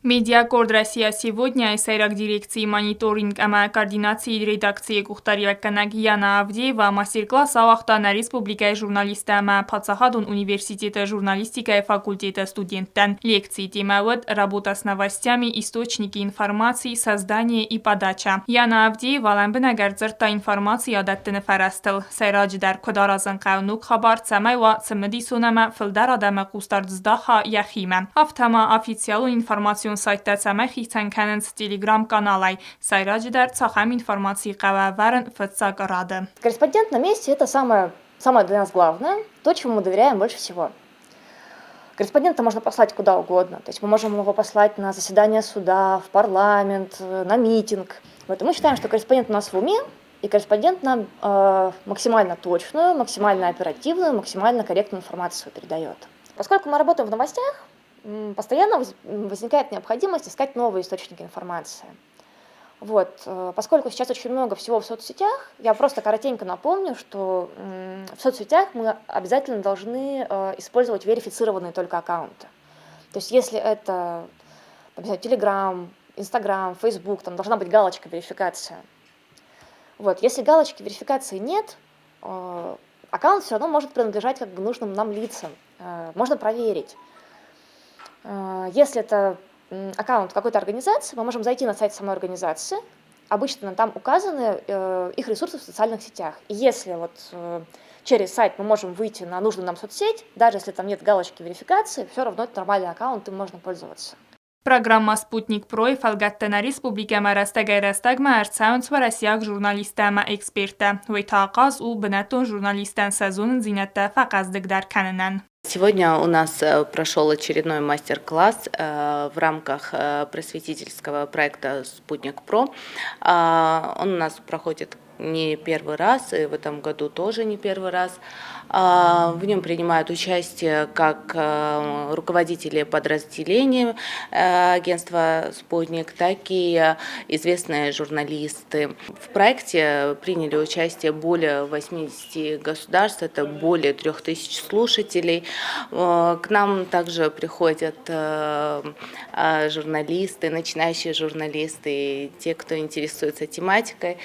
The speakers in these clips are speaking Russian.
Медиакорд Россия сегодня сайрак дирекции мониторинг координации редакции Кухтарьевканаг Яна Авдеева мастер-класс Авахтана Республикой журналиста Пацахадун университета журналистика факультета студенттан. Лекции темавод работа с новостями, источники информации, создание и подача. Яна Авдеева ламбенагардзерта информации адаттыны фарастыл. Сайраджи дар кодаразан каунук хабар цамай ва цамадисунама филдарадама кустардздаха яхима. Автама официалу информацию сайта цамахи цанканенс телеграм-каналай. Сайраджи дар цахам информации кававарен фацак рада. Корреспондент на месте – это самое для нас главное, то, чему мы доверяем больше всего. Корреспондента можно послать куда угодно. То есть мы можем его послать на заседание суда, в парламент, на митинг. Вот. И мы считаем, что корреспондент у нас в уме, и корреспондент нам максимально точную, максимально оперативную, максимально корректную информацию передает. Поскольку мы работаем в новостях, постоянно возникает необходимость искать новые источники информации. Вот. Поскольку сейчас очень много всего в соцсетях, я просто коротенько напомню, что в соцсетях мы обязательно должны использовать верифицированные только аккаунты. То есть если это Telegram, Instagram, Facebook, там должна быть галочка верификация. Вот. Если галочки верификации нет, аккаунт все равно может принадлежать как бы нужным нам лицам. Можно проверить. Если это аккаунт какой-то организации, мы можем зайти на сайт самой организации. Обычно там указаны их ресурсы в социальных сетях. И если вот через сайт мы можем выйти на нужную нам соцсеть, даже если там нет галочки верификации, все равно это нормальный аккаунт, им можно пользоваться. Программа «Спутник Про» и Фалгаттана Республика Марастагайрастагма Арцаунс Варасиак журналистама эксперта. Вейтааказ у Бенатон журналистан сезон зинатта факаздыгдар кананан. Сегодня у нас прошел очередной мастер-класс в рамках просветительского проекта «Спутник Про». Он у нас проходит не первый раз, и в этом году тоже не первый раз. В нем принимают участие как руководители подразделений агентства «Спутник», так и известные журналисты. В проекте приняли участие более 80 государств, это более 3000 слушателей. К нам также приходят журналисты, начинающие журналисты, и те, кто интересуется тематикой.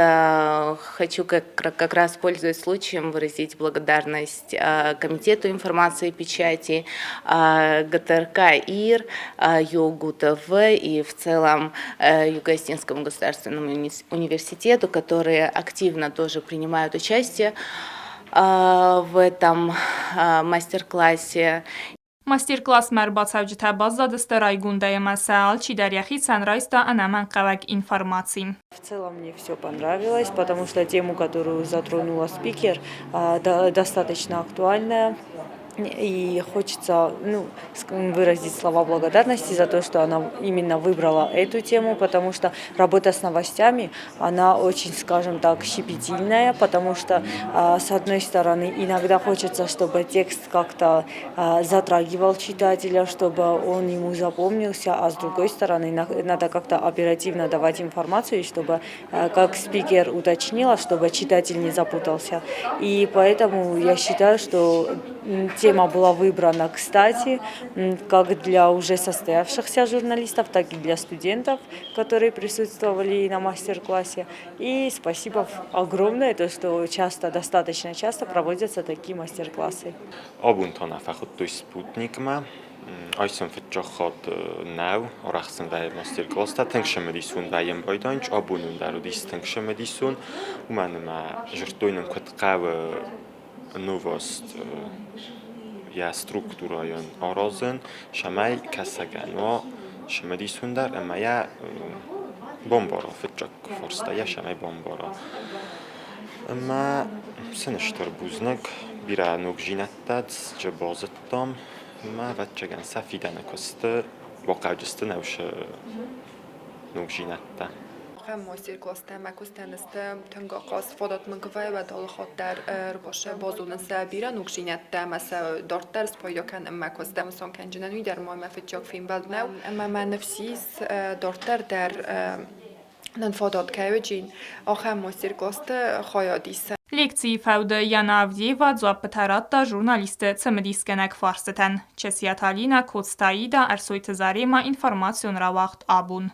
Хочу как раз, пользуясь случаем, выразить благодарность Комитету информации и печати, ГТРК ИР, ЮГУ ТВ и в целом Юго-Осетинскому государственному университету, которые активно тоже принимают участие в этом мастер-классе. Мастер-класс Марбацавджита Базадыста Райгундая Масаал Чидарьяхи Санрайста Анаман Кавак информации. В целом мне все понравилось, потому что тему, которую затронула спикер, достаточно актуальная. И хочется выразить слова благодарности за то, что она именно выбрала эту тему, потому что работа с новостями, она очень, скажем так, щепетильная, потому что, с одной стороны, иногда хочется, чтобы текст как-то затрагивал читателя, чтобы он ему запомнился, а с другой стороны, надо как-то оперативно давать информацию, чтобы, как спикер уточнила, чтобы читатель не запутался. И поэтому я считаю, что тема была выбрана, кстати, как для уже состоявшихся журналистов, так и для студентов, которые присутствовали на мастер-классе. И спасибо огромное, то, что достаточно часто проводятся такие мастер-классы. Abuntanā fekuttuis Sputnikma, այսօր ֆճախատ նավ օրախսն վայ մաստեր-կլաս տա թնքշմդիսուն վայեմ բայդանջ abunun դարուդիս թնքշմդիսուն ու մանմա ժրտոյնն քտկավ նովост я структураен аразен шамай касаган ва шмадисун дар амая бомбара фճак форста я шамай бомбара اما سنشتر بوزنك بيرا نوك جيناتات جبازتام ما فتشگن سفیدن کست واقع جست نوش نوک جیناتا ماستر-класс temакустенесте төнгоқас фодат мгвай ва толхоттар рбоше бозунса бира нукшинатта маса дортар спойдокан макустам сон канжинан уйдар мо мафчок фимбалнау ама нефсис дортар дар нан фодат кавجин آخر ماستر-класс خایادیس Լեկցի ֆավդը Յանա Ավդիևա ձոապտարատта ժուրնալիստը ծմդիսկենակ ֆարստեն։ Չեսիաթալինա կոստայիդա արսոյթը զարեմա ինформацион равахт абун.